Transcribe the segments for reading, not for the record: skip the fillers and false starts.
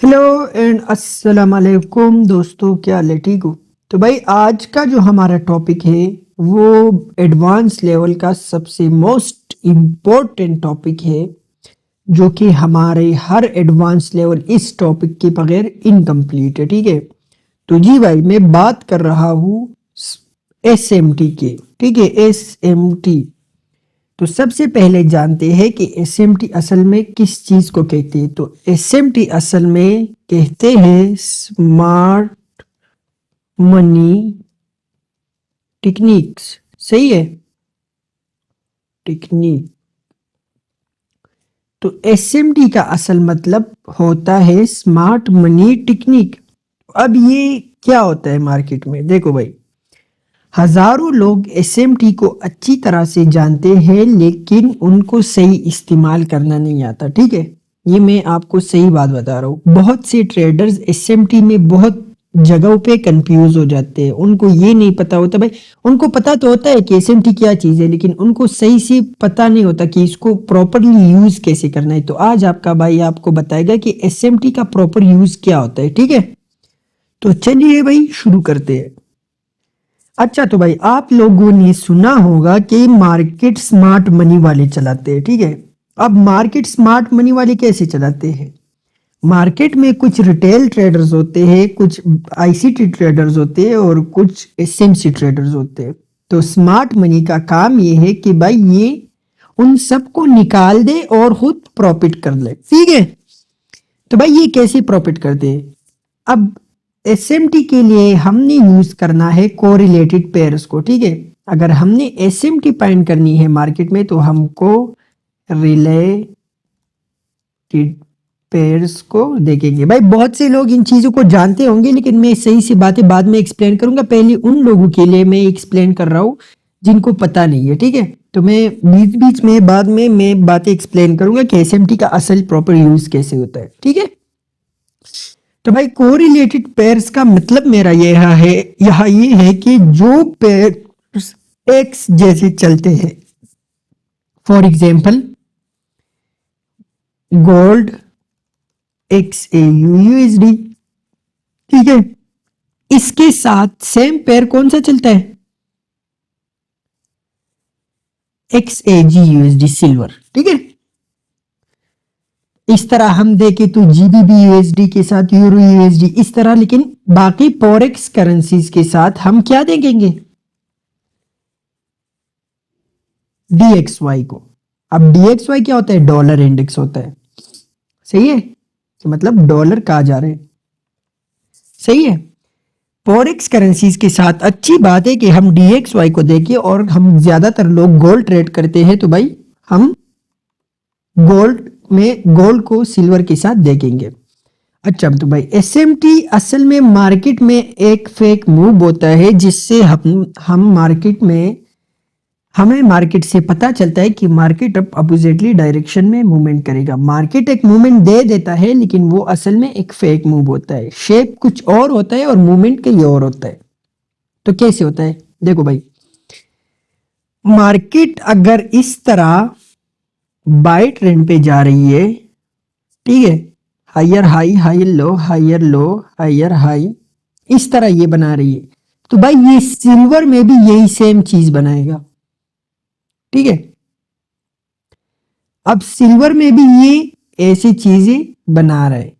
Hello and अस्सलाम वालेकुम दोस्तों, क्या हाल है? ठीक हो? तो भाई आज का जो हमारा टॉपिक है वो एडवांस लेवल का सबसे मोस्ट इम्पोर्टेंट टॉपिक है, जो कि हमारे हर एडवांस लेवल इस टॉपिक के बगैर इनकम्प्लीट है। ठीक है, तो जी भाई मैं बात कर रहा हूँ एसएमटी के। ठीक है, एसएमटी। तो सबसे पहले जानते हैं कि एसएमटी असल में किस चीज को कहते हैं। तो एसएमटी असल में कहते हैं स्मार्ट मनी टेक्निक्स। सही है, टेक्निक। तो एसएमटी का असल मतलब होता है स्मार्ट मनी टेक्निक। अब ये क्या होता है मार्केट में? देखो भाई, हजारों लोग एसएमटी को अच्छी तरह से जानते हैं लेकिन उनको सही इस्तेमाल करना नहीं आता। ठीक है, ये मैं आपको सही बात बता रहा हूँ। बहुत से ट्रेडर्स एसएमटी में बहुत जगहों पे कंफ्यूज हो जाते हैं। उनको ये नहीं पता होता भाई, उनको पता तो होता है कि एसएमटी क्या चीज़ है, लेकिन उनको सही से पता नहीं होता कि इसको प्रॉपरली यूज कैसे करना है। तो आज आपका भाई आपको बताएगा कि एसएमटी का प्रॉपर यूज क्या होता है। ठीक है, तो चलिए भाई शुरू करते हैं। अच्छा, तो भाई आप लोगों ने सुना होगा कि मार्केट स्मार्ट मनी वाले चलाते हैं। ठीक है, अब मार्केट स्मार्ट मनी वाले कैसे चलाते हैं? मार्केट में कुछ रिटेल ट्रेडर्स होते हैं, कुछ आईसीटी ट्रेडर्स होते हैं और कुछ एसएमसी ट्रेडर्स होते हैं। तो स्मार्ट मनी का काम ये है कि भाई ये उन सबको निकाल दे और खुद प्रॉफिट कर ले। ठीक है, तो भाई ये कैसे प्रॉफिट करते हैं? अब एसएमटी के लिए हमने यूज करना है कोरिलेटेड पेयर्स को। ठीक है, अगर हमने एसएमटी फाइंड करनी है मार्केट में तो हमको रिलेटेड पेयर्स को देखेंगे। भाई बहुत से लोग इन चीजों को जानते होंगे, लेकिन मैं सही सी बातें बाद में एक्सप्लेन करूंगा। पहले उन लोगों के लिए मैं एक्सप्लेन कर रहा हूँ जिनको पता नहीं है। ठीक है, तो मैं बीच बीच में बाद में मैं बातें एक्सप्लेन करूंगा कि एसएमटी का असल प्रॉपर यूज कैसे होता है। ठीक है, तो भाई कोरिलेटेड पेयर्स का मतलब मेरा यहाँ ये है कि जो पेयर्स एक्स जैसे चलते हैं, for example gold x A USD. ठीक है, इसके साथ सेम पेयर कौन सा चलता है? एक्स ए जी यूएसडी सिल्वर। ठीक है, इस तरह हम देखें तो जीबीबी यूएसडी के साथ यूरो यूएसडी इस तरह। लेकिन बाकी फॉरेक्स करेंसीज के साथ हम क्या देखेंगे? डीएक्सवाई को। अब डीएक्सवाई क्या होता है? डॉलर इंडेक्स होता है। सही है, तो मतलब डॉलर कहा जा रहे हैं। सही है, फॉरेक्स करेंसीज के साथ अच्छी बात है कि हम डीएक्सवाई को देखें। और हम ज्यादातर लोग गोल्ड ट्रेड करते हैं, तो भाई हम गोल्ड को सिल्वर के साथ देखेंगे। अच्छा, तो भाई एसएमटी असल में मार्केट में एक फेक मूव होता है जिससे हम मार्केट में हमें मार्केट से पता चलता है कि मार्केट अब अपोजिटली डायरेक्शन में मूवमेंट करेगा। मार्केट एक मूवमेंट दे देता है, लेकिन वो असल में एक फेक मूव होता है। शेप कुछ और होता है और मूवमेंट कहीं और होता है। तो कैसे होता है? देखो भाई, मार्केट अगर इस तरह बाय ट्रेंड पे जा रही है, ठीक है, higher high higher low higher low higher high, इस तरह ये बना रही है, तो भाई ये सिल्वर में भी यही सेम चीज बनाएगा। ठीक है, अब सिल्वर में भी ये ऐसी चीजें बना रहा है।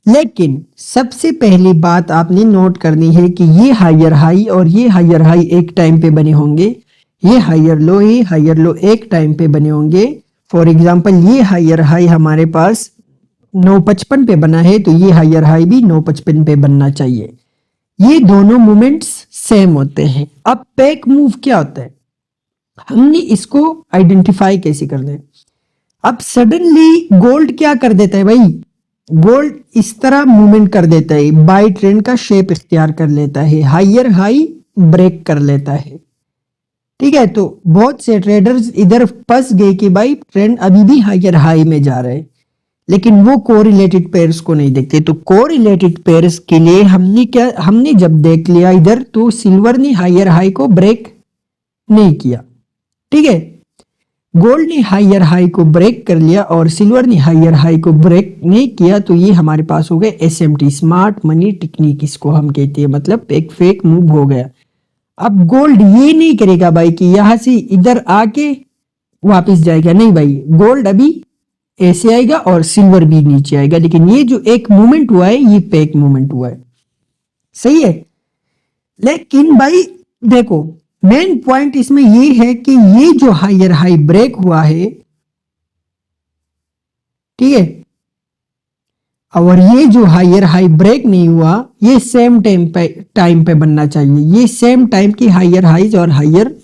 लेकिन सबसे पहली बात आपने नोट करनी है कि ये हायर हाई और ये हायर हाई एक टाइम पे बने होंगे। ये हायर लो एक टाइम पे बने होंगे। फॉर एग्जांपल ये हायर हाई हमारे पास 955 पे बना है, तो ये हायर हाई भी 955 पे बनना चाहिए। ये दोनों मूवमेंट्स सेम होते हैं। अब पैक मूव क्या होता है, हमने इसको आइडेंटिफाई कैसे करना है? अब सडनली गोल्ड क्या कर देता है भाई? गोल्ड इस तरह मूवमेंट कर देता है, बाय ट्रेंड का शेप इख्तियार कर लेता है, हायर हाई ब्रेक कर लेता है। ठीक है, तो बहुत से ट्रेडर्स इधर फंस गए कि भाई ट्रेंड अभी भी हायर हाई में जा रहा है, लेकिन वो कोरिलेटेड पेयर्स को नहीं देखते। तो कोरिलेटेड पेयर्स के लिए हमने जब देख लिया इधर, तो सिल्वर ने हायर हाई को ब्रेक नहीं किया। ठीक है, गोल्ड ने हायर हाई को ब्रेक कर लिया और सिल्वर ने हायर हाई को ब्रेक नहीं किया, तो ये हमारे पास हो गए एसएमटी, स्मार्ट मनी टेक्निक इसको हम कहते हैं, मतलब एक फेक मूव हो गया। अब गोल्ड ये नहीं करेगा भाई कि यहां से इधर आके वापस जाएगा, नहीं भाई, गोल्ड अभी ऐसे आएगा और सिल्वर भी नीचे आएगा, लेकिन ये जो एक मूवमेंट हुआ है ये फेक मूवमेंट हुआ है, सही है। लेकिन भाई देखो, मेन पॉइंट इसमें ये है कि ये जो हायर हाई ब्रेक हुआ है, ठीक है, और ये जो हायर हाई ब्रेक नहीं हुआ, ये सेम टाइम पे बनना चाहिए, ये सेम टाइम की हायर हाइज और हायर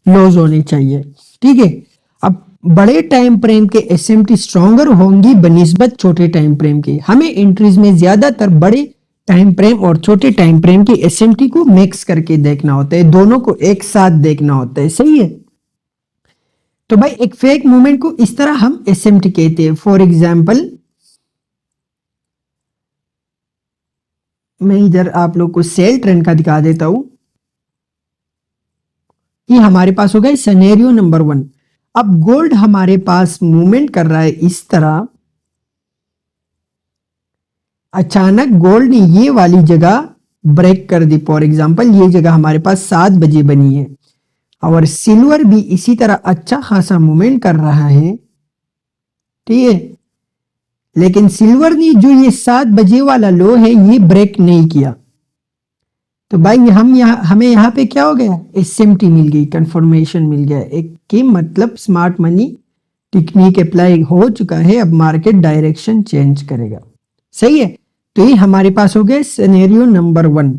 लोज होने चाहिए, ठीक है। अब बड़े टाइम फ्रेम के एसएमटी स्ट्रॉन्गर होंगी बनिस्बत छोटे टाइम फ्रेम के। हमें एंट्रीज में ज्यादातर बड़े टाइम फ्रेम और छोटे टाइम फ्रेम के एसएमटी को मिक्स करके देखना होता है, दोनों को एक साथ देखना होता है, सही है। तो भाई एक फेक मूवमेंट को इस तरह हम एसएमटी कहते हैं। फॉर एग्जाम्पल, मैं इधर आप लोग को सेल ट्रेंड का दिखा देता हूं। ये हमारे पास हो गया सिनेरियो नंबर 1। अब गोल्ड हमारे पास मूवमेंट कर रहा है इस तरह, अचानक गोल्ड ने ये वाली जगह ब्रेक कर दी। फॉर एग्जांपल, ये जगह हमारे पास 7 बजे बनी है और सिल्वर भी इसी तरह अच्छा खासा मूवमेंट कर रहा है, ठीक है, लेकिन सिल्वर ने जो ये 7 बजे वाला लो है ये ब्रेक नहीं किया। तो भाई हमें यहाँ पे क्या हो गया, एसएमटी मिल गई, कंफर्मेशन मिल गया एक कि मतलब स्मार्ट मनी टेक्निक अप्लाई हो चुका है, अब मार्केट डायरेक्शन चेंज करेगा, सही है। तो ये हमारे पास हो गया सिनेरियो नंबर 1।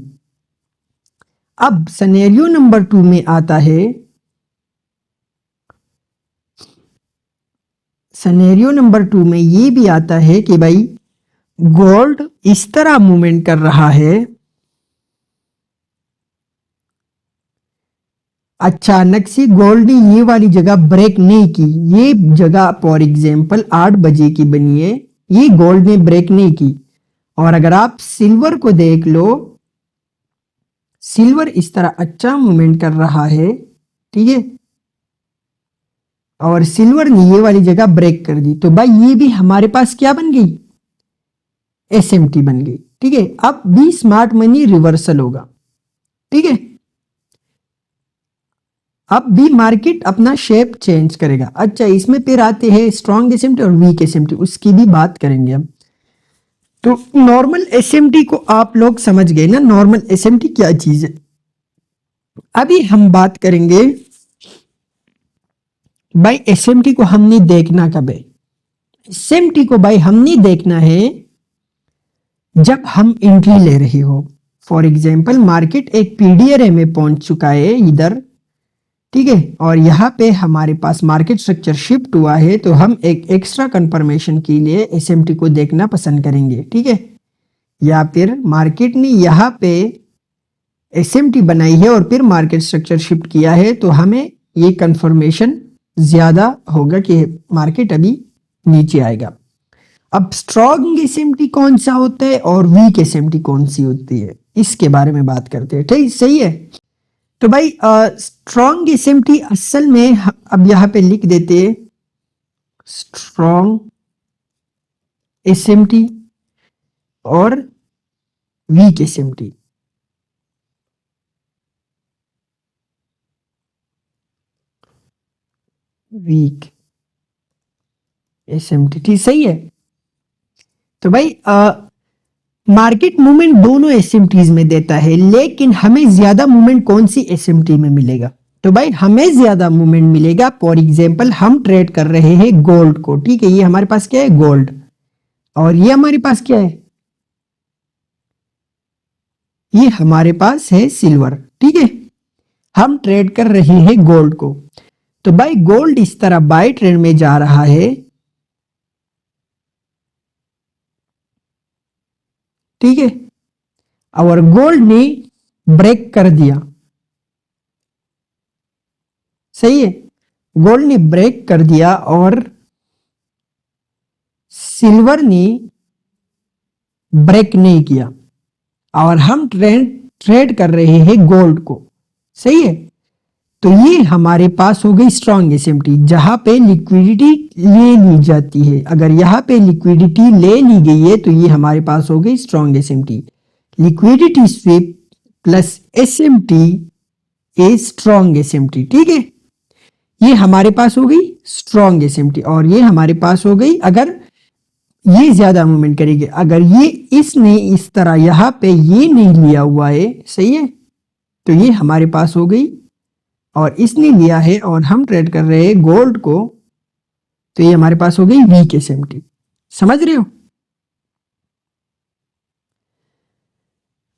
अब सिनेरियो नंबर 2 में आता है, सिनेरियो नंबर 2 में ये भी आता है कि भाई गोल्ड इस तरह मूवमेंट कर रहा है, अचानक से गोल्ड ने ये वाली जगह ब्रेक नहीं की। ये जगह फॉर एग्जांपल 8 बजे की बनी है, ये गोल्ड ने ब्रेक नहीं की। और अगर आप सिल्वर को देख लो, सिल्वर इस तरह अच्छा मूवमेंट कर रहा है, ठीक है, और सिल्वर ने ये वाली जगह ब्रेक कर दी, तो भाई ये भी हमारे पास क्या बन गई, एसएमटी बन गई, ठीक है। अब भी स्मार्ट मनी रिवर्सल होगा, ठीक है, अब भी मार्केट अपना शेप चेंज करेगा। अच्छा, इसमें फिर आते हैं स्ट्रॉन्ग एसएमटी और वीक एसएमटी, उसकी भी बात करेंगे हम। तो नॉर्मल एसएमटी को आप लोग समझ गए ना, नॉर्मल एसएमटी क्या चीज है। अभी हम बात करेंगे भाई एसएमटी को हमने देखना कब है। एसएमटी को भाई हमने देखना है जब हम एंट्री ले रहे हो। फॉर एग्जांपल, मार्केट एक पीडीआरए में पहुंच चुका है इधर, ठीक है, और यहाँ पे हमारे पास मार्केट स्ट्रक्चर शिफ्ट हुआ है, तो हम एक एक्स्ट्रा कंफर्मेशन के लिए एसएमटी को देखना पसंद करेंगे, ठीक है। या फिर मार्केट ने यहाँ पे एसएमटी बनाई है और फिर मार्केट स्ट्रक्चर शिफ्ट किया है, तो हमें ये कंफर्मेशन ज्यादा होगा कि मार्केट अभी नीचे आएगा। अब स्ट्रॉन्ग एसएमटी कौन सा होता है और वीक एसएमटी कौन सी होती है, इसके बारे में बात करते हैं, ठीक, सही है। तो भाई स्ट्रॉन्ग एसएमटी असल में अब यहां पे लिख देते हैं स्ट्रॉन्ग एसएमटी और वीक एसएमटी। वीक एसएमटी, ठीक, सही है। तो भाई मार्केट मूवमेंट दोनों एसएमटीज में देता है, लेकिन हमें ज्यादा मूवमेंट कौन सी एसएमटी में मिलेगा, तो भाई हमें ज्यादा मूवमेंट मिलेगा। फॉर एग्जांपल, हम ट्रेड कर रहे हैं गोल्ड को, ठीक है, ये हमारे पास क्या है, गोल्ड, और ये हमारे पास क्या है, ये हमारे पास है सिल्वर, ठीक है, हम ट्रेड कर रहे हैं गोल्ड को। तो भाई गोल्ड इस तरह बाय ट्रेंड में जा रहा है, ठीक है, और गोल्ड ने ब्रेक कर दिया, सही है, गोल्ड ने ब्रेक कर दिया और सिल्वर ने ब्रेक नहीं किया, और हम ट्रेड कर रहे हैं गोल्ड को, सही है। तो ये हमारे पास हो गई स्ट्रॉन्ग एसएमटी, जहां पे लिक्विडिटी ले ली जाती है। अगर यहाँ पे लिक्विडिटी ले ली गई है तो ये हमारे पास हो गई strong SMT. Liquidity SVEEP plus SMT a strong SMT, ठीक है। ये हमारे पास हो गई स्ट्रॉन्ग एसएमटी और ये हमारे पास हो गई अगर ये ज्यादा मूवमेंट करेगी। अगर ये इसने इस तरह यहाँ पे ये नहीं लिया हुआ है, सही है, तो ये हमारे पास हो गई और इसने लिया है और हम ट्रेड कर रहे हैं गोल्ड को, तो ये हमारे पास हो गई वीक एसएमटी। समझ रहे हो?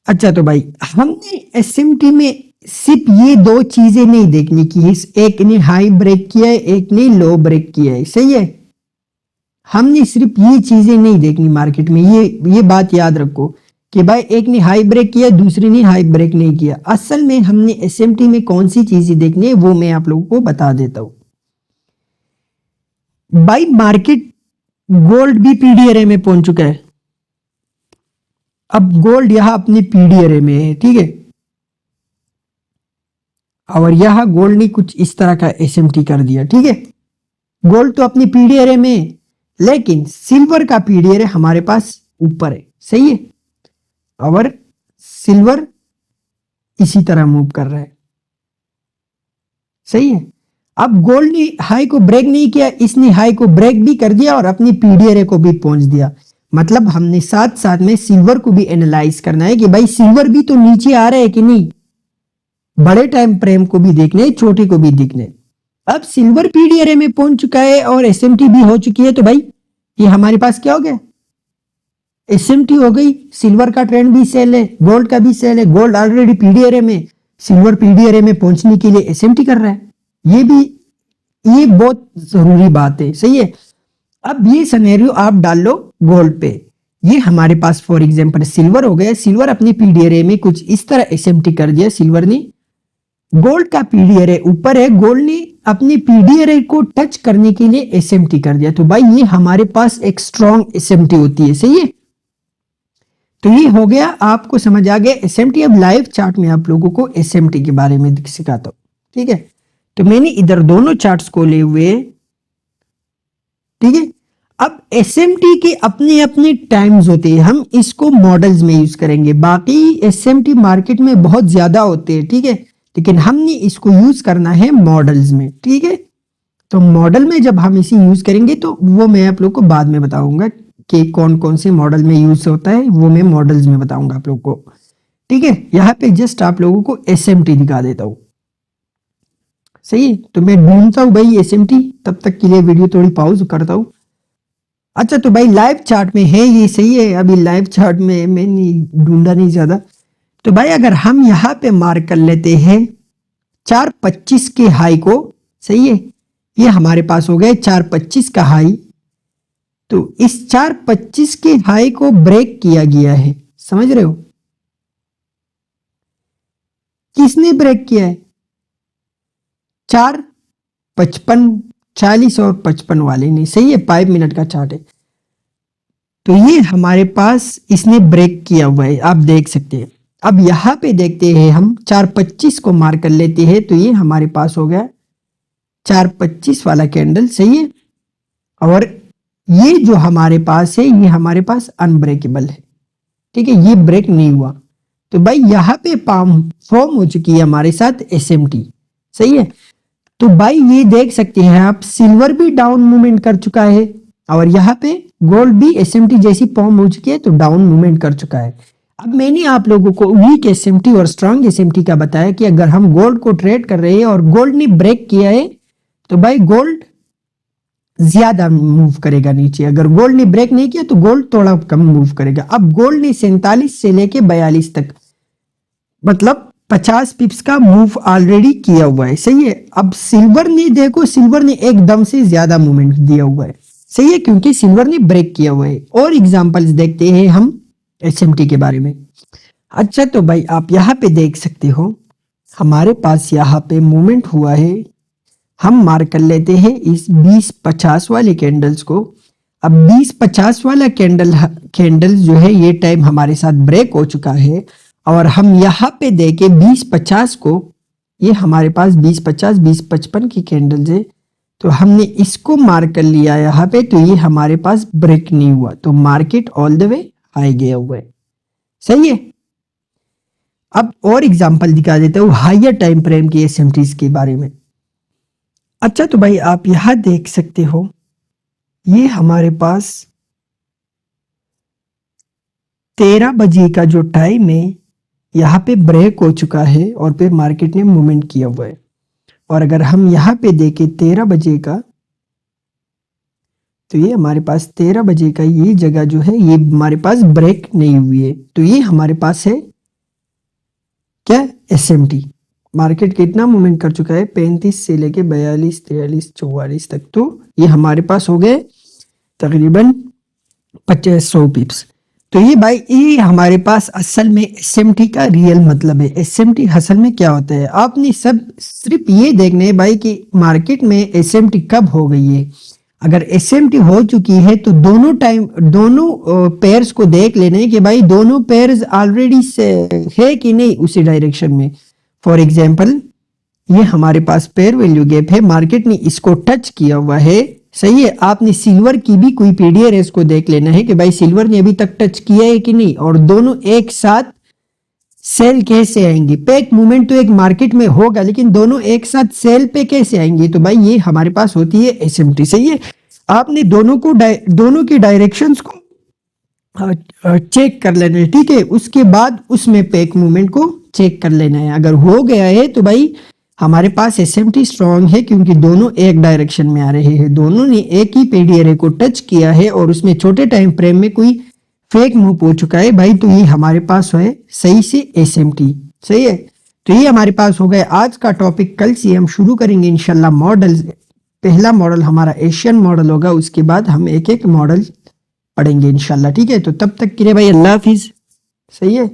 अच्छा, तो भाई हमने एसएमटी में सिर्फ ये दो चीजें नहीं देखनी कि एक ने हाई ब्रेक किया है, एक ने लो ब्रेक किया है, सही है। हमने सिर्फ ये चीजें नहीं देखनी मार्केट में, ये बात याद रखो कि भाई एक ने हाई ब्रेक किया, दूसरे ने हाई ब्रेक नहीं किया। असल में हमने एसएमटी में कौन सी चीजें देखनी है वो मैं आप लोगों को बता देता हूं। भाई मार्केट गोल्ड भी पीडीआरए में पहुंच चुका है। अब गोल्ड यहां अपनी पीडीआरए में है, ठीक है, और यहां गोल्ड ने कुछ इस तरह का एसएमटी कर दिया, ठीक है। गोल्ड तो अपनी पीडीआरए में, लेकिन सिल्वर का पीडीआरए हमारे पास ऊपर है, सही है, और सिल्वर इसी तरह मूव कर रहा है, सही है। अब गोल्ड ने हाई को ब्रेक नहीं किया, इसने हाई को ब्रेक भी कर दिया और अपनी पीडीआरए को भी पहुंच दिया। मतलब हमने साथ साथ में सिल्वर को भी एनालाइज करना है कि भाई सिल्वर भी तो नीचे आ रहा है कि नहीं, बड़े टाइम फ्रेम को भी देखने, छोटे को भी देखने। अब सिल्वर पीडीआरए में पहुंच चुका है और एसएमटी भी हो चुकी है, तो भाई ये हमारे पास क्या हो गया, एसएमटी हो गई। सिल्वर का ट्रेंड भी सेल है, गोल्ड का भी सेल है। गोल्ड ऑलरेडी पीडीआरए में, सिल्वर पीडीआरए में पहुंचने के लिए एसएमटी कर रहा है। ये बहुत जरूरी बात है, सही है। अब ये सिनेरियो आप डाल लो गोल्ड पे। ये हमारे पास फॉर एग्जांपल सिल्वर हो गया, सिल्वर अपनी पीडीआरए में कुछ इस तरह एसएमटी कर दिया सिल्वर ने। गोल्ड का पीडीआरए ऊपर है, गोल्ड ने अपनी पीडीआरए को टच करने के लिए एसएमटी कर दिया, तो भाई ये हमारे पास एक स्ट्रॉन्ग एसएमटी होती है, सही है। तो ये हो गया, आपको समझ आ गया एसएमटी। अब लाइव चार्ट में आप लोगों को एसएमटी के बारे में सिखाता हूं, ठीक है। तो मैंने इधर दोनों चार्ट्स को ले हुए, ठीक है। अब एसएमटी के अपने अपने टाइम्स होते हैं, हम इसको मॉडल्स में यूज करेंगे। बाकी एसएमटी मार्केट में बहुत ज्यादा होते हैं, ठीक है, लेकिन हमने इसको यूज करना है मॉडल्स में, ठीक है। तो मॉडल में जब हम इसे यूज करेंगे तो वो मैं आप लोग को बाद में बताऊंगा कि कौन कौन से मॉडल में यूज होता है, वो मैं मॉडल्स में बताऊंगा आप लोग को, ठीक है। यहाँ पे जस्ट आप लोगों को एसएमटी दिखा देता हूँ, सही है। तो मैं ढूंढता हूँ भाई एसएमटी, तब तक के लिए वीडियो थोड़ी पॉज करता हूँ। अच्छा, तो भाई लाइव चार्ट में है ये, सही है। अभी लाइव चार्ट में मैंने ढूंढा नहीं ज्यादा। तो भाई अगर हम यहाँ पे मार्क कर लेते हैं 425 के हाई को, सही है, ये हमारे पास हो गए 425 का हाई। तो इस 425 के हाई को ब्रेक किया गया है, समझ रहे हो, किसने ब्रेक किया है, 455, 40 और 55 वाले ने, सही है। 5 मिनट का चार्ट है, तो ये हमारे पास इसने ब्रेक किया हुआ है, आप देख सकते हैं। अब यहां पे देखते हैं हम 425 को मार्क कर लेते हैं, तो ये हमारे पास हो गया 425 वाला कैंडल, सही है। और ये जो हमारे पास है, ये हमारे पास अनब्रेकेबल है, ठीक है, ये ब्रेक नहीं हुआ। तो भाई यहाँ पे फॉर्म हो चुकी है हमारे साथ एसएमटी, सही है। तो भाई ये देख सकते हैं आप, सिल्वर भी डाउन मूवमेंट कर चुका है और यहाँ पे गोल्ड भी एसएमटी जैसी फॉर्म हो चुकी है, तो डाउन मूवमेंट कर चुका है। अब मैंने आप लोगों को वीक एसएमटी और स्ट्रांग एसएमटी का बताया कि अगर हम गोल्ड को ट्रेड कर रहे हैं और गोल्ड ने ब्रेक किया है, तो भाई गोल्ड ज्यादा मूव करेगा नीचे। अगर गोल्ड ने ब्रेक नहीं किया तो गोल्ड थोड़ा कम मूव करेगा। अब गोल्ड ने 47 से लेके 42 तक, मतलब 50 पिप्स का मूव ऑलरेडी किया हुआ है, सही है। अब सिल्वर ने देखो, सिल्वर ने एकदम से ज्यादा मूवमेंट दिया हुआ है, सही है, क्योंकि सिल्वर ने ब्रेक किया हुआ है। और एग्जांपल्स देखते हैं हम एसएमटी के बारे में। अच्छा, तो भाई आप यहाँ पे देख सकते हो, हमारे पास यहाँ पे मूवमेंट हुआ है। हम मार्क कर लेते हैं इस 20-50 वाले कैंडल्स को। अब 20-50 वाला कैंडल जो है, ये टाइम हमारे साथ ब्रेक हो चुका है और हम यहाँ पे देके 20-50 को ये हमारे पास 20-50 20-55 की कैंडल्स है, तो हमने इसको मार्क कर लिया यहाँ पे, तो ये हमारे पास ब्रेक नहीं हुआ, तो market all the way high गया हुआ है। सही है। अब और एग्जांपल दिखा देता हूँ हायर टाइम फ्रेम के एसएमटीज के बारे में। अच्छा तो भाई आप यहां देख सकते हो, ये हमारे पास 13 बजे का जो टाइम है यहाँ पे ब्रेक हो चुका है और फिर मार्केट ने मूवमेंट किया हुआ है। और अगर हम यहाँ पे देखें 13 बजे का, तो ये हमारे पास 13 बजे का ये जगह जो है ये हमारे पास ब्रेक नहीं हुई है, तो ये हमारे पास है क्या, एसएमटी। मार्केट कितना मूवमेंट कर चुका है, 35 से लेके 42 43 44 तक, तो ये हमारे पास हो गए तकरीबन 50-100 पिप्स। तो ये भाई ये हमारे पास असल में एसएमटी का रियल मतलब है। एसएमटी असल में क्या होता है, आपने सब सिर्फ ये देखना है भाई कि मार्केट में एसएमटी कब हो गई है। अगर एसएमटी हो चुकी है तो दोनों पेयर्स को देख लेना है कि भाई दोनों पेयर्स ऑलरेडी है कि नहीं उसी डायरेक्शन में। फॉर एग्जांपल ये हमारे पास पेयर वैल्यू गैप है, मार्केट ने इसको टच किया हुआ है, सही है। आपने सिल्वर की भी कोई पीडीआरएस को देख लेना है कि भाई सिल्वर ने अभी तक टच किया है कि नहीं, और दोनों एक साथ सेल कैसे आएंगे। पेक मूवमेंट तो एक मार्केट में होगा, लेकिन दोनों एक साथ सेल पे कैसे आएंगे, तो भाई ये हमारे पास होती है एसएमटी। सही है। आपने दोनों की डायरेक्शंस को चेक कर लेना है, ठीक है। उसके बाद उसमें पेक मूवमेंट को चेक कर लेना है। अगर हो गया है तो भाई हमारे पास एसएमटी स्ट्रांग है, क्योंकि दोनों एक डायरेक्शन में आ रहे हैं, दोनों ने एक ही पीडीआरए को टच किया है और उसमें छोटे टाइम फ्रेम में कोई फेक मूव हो चुका है भाई, तो ये हमारे पास है सही से एसएमटी। सही है। तो ये हमारे पास हो गया आज का टॉपिक। कल से हम शुरू करेंगे इंशाल्लाह मॉडल। पहला मॉडल हमारा एशियन मॉडल होगा, उसके बाद हम एक एक मॉडल पढ़ेंगे इंशाल्लाह, ठीक है। तो तब तक के लिए भाई अल्लाह हाफिज। सही है।